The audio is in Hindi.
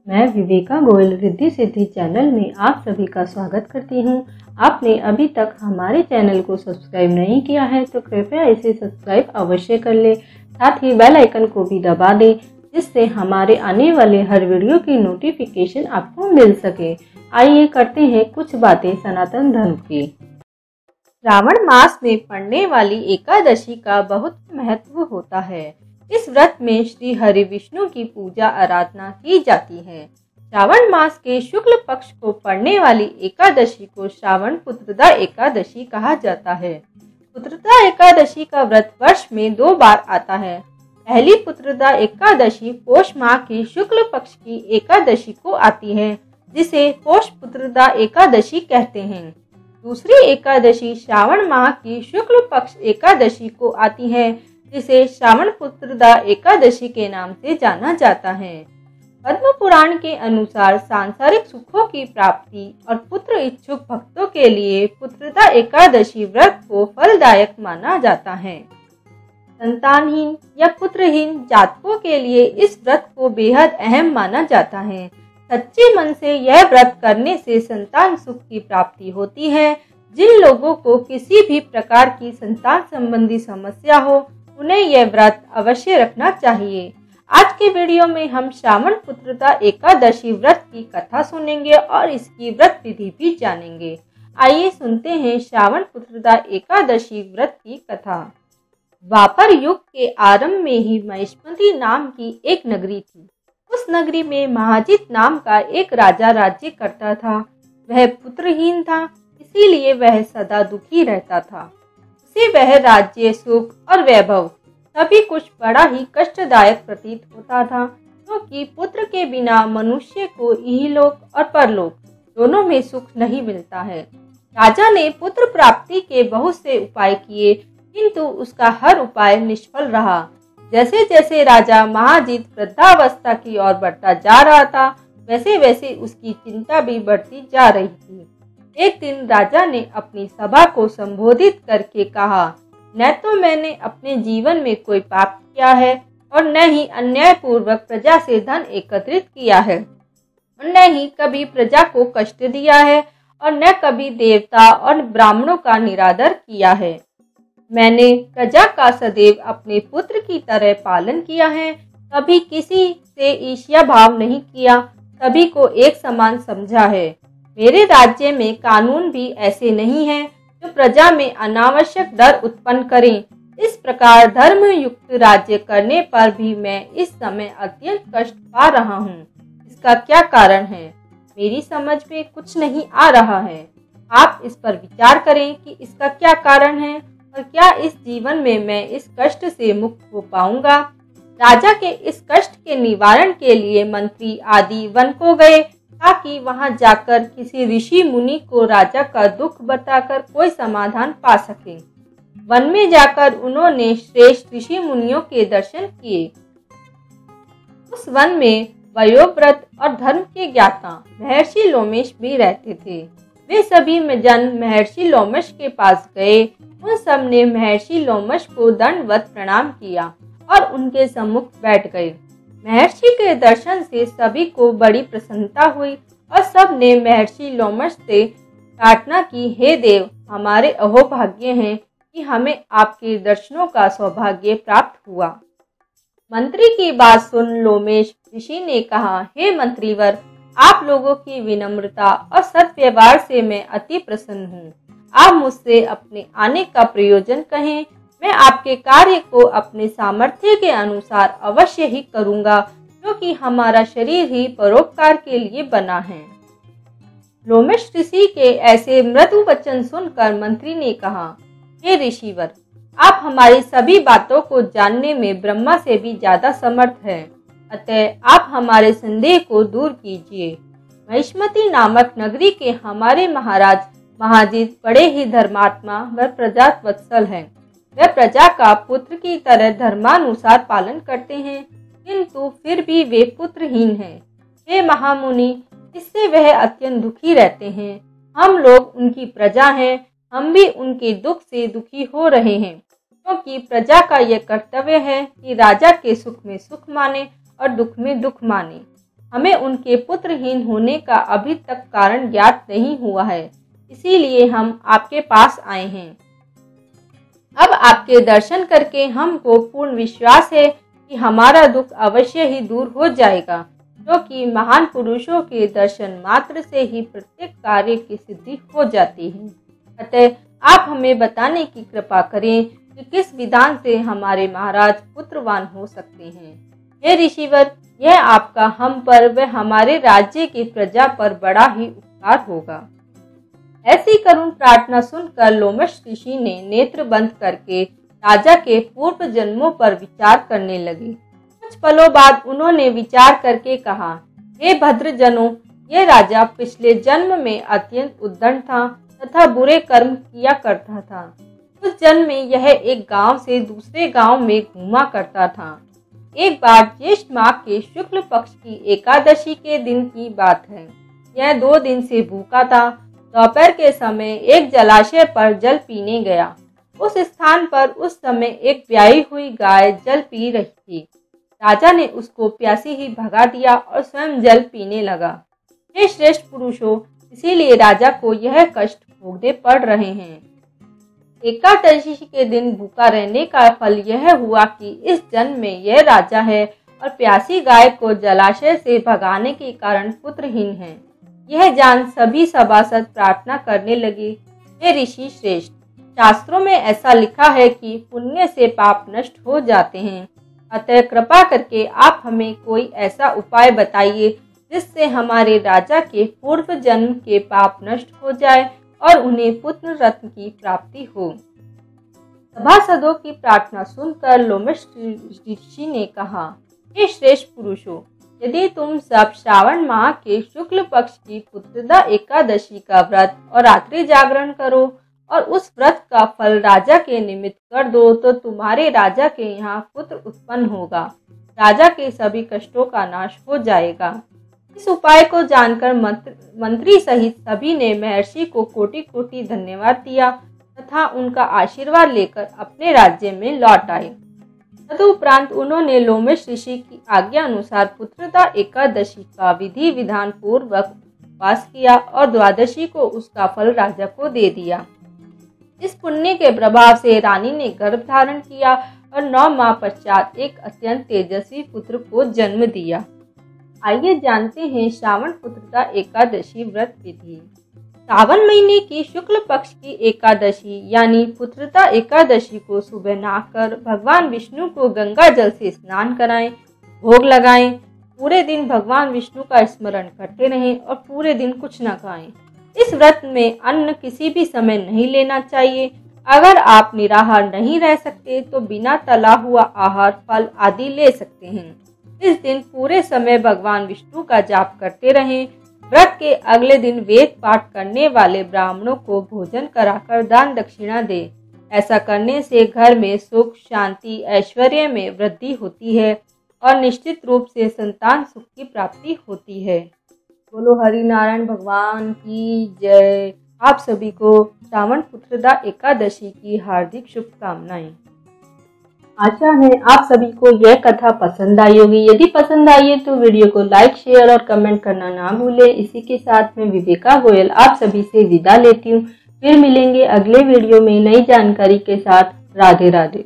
मैं विवेका गोयल रिद्धि सिद्धि चैनल में आप सभी का स्वागत करती हूं। आपने अभी तक हमारे चैनल को सब्सक्राइब नहीं किया है तो कृपया इसे सब्सक्राइब अवश्य कर ले, साथ ही बेल आइकन को भी दबा दें जिससे हमारे आने वाले हर वीडियो की नोटिफिकेशन आपको मिल सके। आइए करते हैं कुछ बातें सनातन धर्म की। श्रावण मास में पड़ने वाली एकादशी का बहुत महत्व होता है। इस व्रत में श्री हरि विष्णु की पूजा आराधना की जाती है। श्रावण मास के शुक्ल पक्ष को पड़ने वाली एकादशी को श्रावण पुत्रदा एकादशी कहा जाता है। पुत्रदा एकादशी का व्रत वर्ष में 2 बार आता है। पहली पुत्रदा एकादशी पौष माह की शुक्ल पक्ष की एकादशी को आती है, जिसे पौष पुत्रदा एकादशी कहते हैं। दूसरी एकादशी श्रावण माह की शुक्ल पक्ष एकादशी को आती है, जिसे श्रावण पुत्रदा एकादशी के नाम से जाना जाता है। पद्म पुराण के अनुसार सांसारिक सुखों की प्राप्ति और पुत्र इच्छुक भक्तों के लिए पुत्रदा एकादशी व्रत को फलदायक माना जाता है। संतानहीन या पुत्रहीन जातकों के लिए इस व्रत को बेहद अहम माना जाता है। सच्चे मन से यह व्रत करने से संतान सुख की प्राप्ति होती है। जिन लोगों को किसी भी प्रकार की संतान संबंधी समस्या हो, उन्हें यह व्रत अवश्य रखना चाहिए। आज के वीडियो में हम श्रावण पुत्रदा एकादशी व्रत की कथा सुनेंगे और इसकी व्रत विधि भी जानेंगे। आइए सुनते हैं श्रावण पुत्रदा एकादशी व्रत की कथा। द्वापर युग के आरंभ में ही महिष्मती नाम की एक नगरी थी। उस नगरी में महाजित नाम का एक राजा राज्य करता था। वह पुत्रहीन था, इसीलिए वह सदा दुखी रहता था। उसे वह राज्य, सुख और वैभव सभी कुछ बड़ा ही कष्टदायक प्रतीत होता था, क्योंकि पुत्र के बिना मनुष्य को इहलोक और परलोक दोनों में सुख नहीं मिलता है। राजा ने पुत्र प्राप्ति के बहुत से उपाय किए, किंतु उसका हर उपाय निष्फल रहा। जैसे जैसे राजा महाजित वृद्धावस्था की ओर बढ़ता जा रहा था, वैसे वैसे उसकी चिंता भी बढ़ती जा रही थी। एक दिन राजा ने अपनी सभा को संबोधित करके कहा, न तो मैंने अपने जीवन में कोई पाप किया है और न ही अन्यायपूर्वक प्रजा से धन एकत्रित किया है, और न ही कभी प्रजा को कष्ट दिया है और न कभी देवता और ब्राह्मणों का निरादर किया है। मैंने प्रजा का सदैव अपने पुत्र की तरह पालन किया है, कभी किसी से ईर्ष्या भाव नहीं किया, सभी को एक समान समझा है। मेरे राज्य में कानून भी ऐसे नहीं हैं जो प्रजा में अनावश्यक डर उत्पन्न करें। इस प्रकार धर्म युक्त राज्य करने पर भी मैं इस समय अत्यंत कष्ट पा रहा हूँ। इसका क्या कारण है? मेरी समझ में कुछ नहीं आ रहा है। आप इस पर विचार करें कि इसका क्या कारण है और क्या इस जीवन में मैं इस कष्ट से मुक्त हो पाऊंगा। राजा के इस कष्ट के निवारण के लिए मंत्री आदि वन को गए, ताकि वहां जाकर किसी ऋषि मुनि को राजा का दुख बताकर कोई समाधान पा सके। वन में जाकर उन्होंने श्रेष्ठ ऋषि मुनियों के दर्शन किए। उस वन में वयोव्रत और धर्म के ज्ञाता महर्षि लोमेश भी रहते थे। वे सभी जन महर्षि लोमेश के पास गए। उन सब ने महर्षि लोमेश को दंडवत प्रणाम किया और उनके सम्मुख बैठ गए। महर्षि के दर्शन से सभी को बड़ी प्रसन्नता हुई और सब ने महर्षि लोमेश से प्रार्थना की, हे देव, हमारे अहोभाग्य हैं कि हमें आपके दर्शनों का सौभाग्य प्राप्त हुआ। मंत्री की बात सुन लोमेश ऋषि ने कहा, हे मंत्रीवर, आप लोगों की विनम्रता और सद्व्यवहार से मैं अति प्रसन्न हूँ। आप मुझसे अपने आने का प्रयोजन कहें, मैं आपके कार्य को अपने सामर्थ्य के अनुसार अवश्य ही करूंगा, क्योंकि हमारा शरीर ही परोपकार के लिए बना है। लोमेश ऋषि के ऐसे मृदु वचन सुनकर मंत्री ने कहा, हे ऋषिवर, आप हमारी सभी बातों को जानने में ब्रह्मा से भी ज्यादा समर्थ हैं, अतः आप हमारे संदेह को दूर कीजिए। महिष्मती नामक नगरी के हमारे महाराज महाजित बड़े ही धर्मात्मा व प्रजावत्सल हैं। वे प्रजा का पुत्र की तरह धर्मानुसार पालन करते हैं, किंतु फिर भी वे पुत्रहीन हैं। हे महामुनि, इससे वह अत्यंत दुखी रहते हैं। हम लोग उनकी प्रजा हैं, हम भी उनके दुख से दुखी हो रहे हैं, क्योंकि प्रजा का यह कर्तव्य है कि राजा के सुख में सुख माने और दुख में दुख माने। हमें उनके पुत्रहीन होने का अभी तक कारण ज्ञात नहीं हुआ है, इसीलिए हम आपके पास आए हैं। अब आपके दर्शन करके हमको पूर्ण विश्वास है कि हमारा दुख अवश्य ही दूर हो जाएगा, क्योंकि महान पुरुषों के दर्शन मात्र से ही प्रत्येक कार्य की सिद्धि हो जाती है। अतः आप हमें बताने की कृपा करें कि किस विधान से हमारे महाराज पुत्रवान हो सकते हैं। हे ऋषिवर, यह आपका हम पर व हमारे राज्य की प्रजा पर बड़ा ही उपकार होगा। ऐसी करुण प्रार्थना सुनकर लोमश ऋषि ने नेत्र बंद करके राजा के पूर्व जन्मों पर विचार करने लगे। कुछ पलों बाद उन्होंने विचार करके कहा, हे भद्रजनों, यह राजा पिछले जन्म में अत्यंत उद्दंड था तथा बुरे कर्म किया करता था। उस जन्म में यह एक गांव से दूसरे गांव में घूमा करता था। एक बार ज्येष्ठ माह के शुक्ल पक्ष की एकादशी के दिन की बात है। यह 2 दिन से भूखा था। दोपहर के समय एक जलाशय पर जल पीने गया। उस स्थान पर उस समय एक ब्याही हुई गाय जल पी रही थी। राजा ने उसको प्यासी ही भगा दिया और स्वयं जल पीने लगा। हे श्रेष्ठ पुरुषों, इसीलिए राजा को यह कष्ट भोगने पड़ रहे हैं। एकादशी के दिन भूखा रहने का फल यह हुआ कि इस जन्म में यह राजा है और प्यासी गाय को जलाशय से भगाने के कारण पुत्रहीन है। यह जान सभी सभासद प्रार्थना करने लगे, हे ऋषि श्रेष्ठ, शास्त्रों में ऐसा लिखा है कि पुण्य से पाप नष्ट हो जाते हैं। अतः कृपा करके आप हमें कोई ऐसा उपाय बताइए जिससे हमारे राजा के पूर्व जन्म के पाप नष्ट हो जाए और उन्हें पुत्र रत्न की प्राप्ति हो। सभासदों की प्रार्थना सुनकर लोमश ऋषि ने कहा, हे श्रेष्ठ पुरुषों, यदि तुम सब श्रावण माह के शुक्ल पक्ष की पुत्रदा एकादशी का व्रत और रात्रि जागरण करो और उस व्रत का फल राजा के निमित्त कर दो तो तुम्हारे राजा के यहाँ पुत्र उत्पन्न होगा। राजा के सभी कष्टों का नाश हो जाएगा। इस उपाय को जानकर मंत्री सहित सभी ने महर्षि को कोटि कोटि धन्यवाद दिया तथा उनका आशीर्वाद लेकर अपने राज्य में लौट आए। तदुपरांत उन्होंने लोमश ऋषि की आज्ञा अनुसार पुत्रदा एकादशी का विधि विधान पूर्वक उपवास किया और द्वादशी को उसका फल राजा को दे दिया। इस पुण्य के प्रभाव से रानी ने गर्भ धारण किया और 9 माह पश्चात एक अत्यंत तेजस्वी पुत्र को जन्म दिया। आइए जानते हैं श्रावण पुत्रदा एकादशी व्रत विधि। सावन महीने की शुक्ल पक्ष की एकादशी यानी पुत्रदा एकादशी को सुबह नहाकर भगवान विष्णु को गंगा जल से स्नान कराएं, भोग लगाएं। पूरे दिन भगवान विष्णु का स्मरण करते रहें और पूरे दिन कुछ न खाएं। इस व्रत में अन्न किसी भी समय नहीं लेना चाहिए। अगर आप निराहार नहीं रह सकते तो बिना तला हुआ आहार, फल आदि ले सकते हैं। इस दिन पूरे समय भगवान विष्णु का जाप करते रहें। व्रत के अगले दिन वेद पाठ करने वाले ब्राह्मणों को भोजन कराकर दान दक्षिणा दे। ऐसा करने से घर में सुख, शांति, ऐश्वर्य में वृद्धि होती है और निश्चित रूप से संतान सुख की प्राप्ति होती है। बोलो हरि नारायण भगवान की जय। आप सभी को श्रावण पुत्रदा एकादशी की हार्दिक शुभकामनाएं। आशा है आप सभी को यह कथा पसंद आई होगी। यदि पसंद आई है तो वीडियो को लाइक, शेयर और कमेंट करना ना भूलें। इसी के साथ में विवेका गोयल आप सभी से विदा लेती हूँ। फिर मिलेंगे अगले वीडियो में नई जानकारी के साथ। राधे राधे।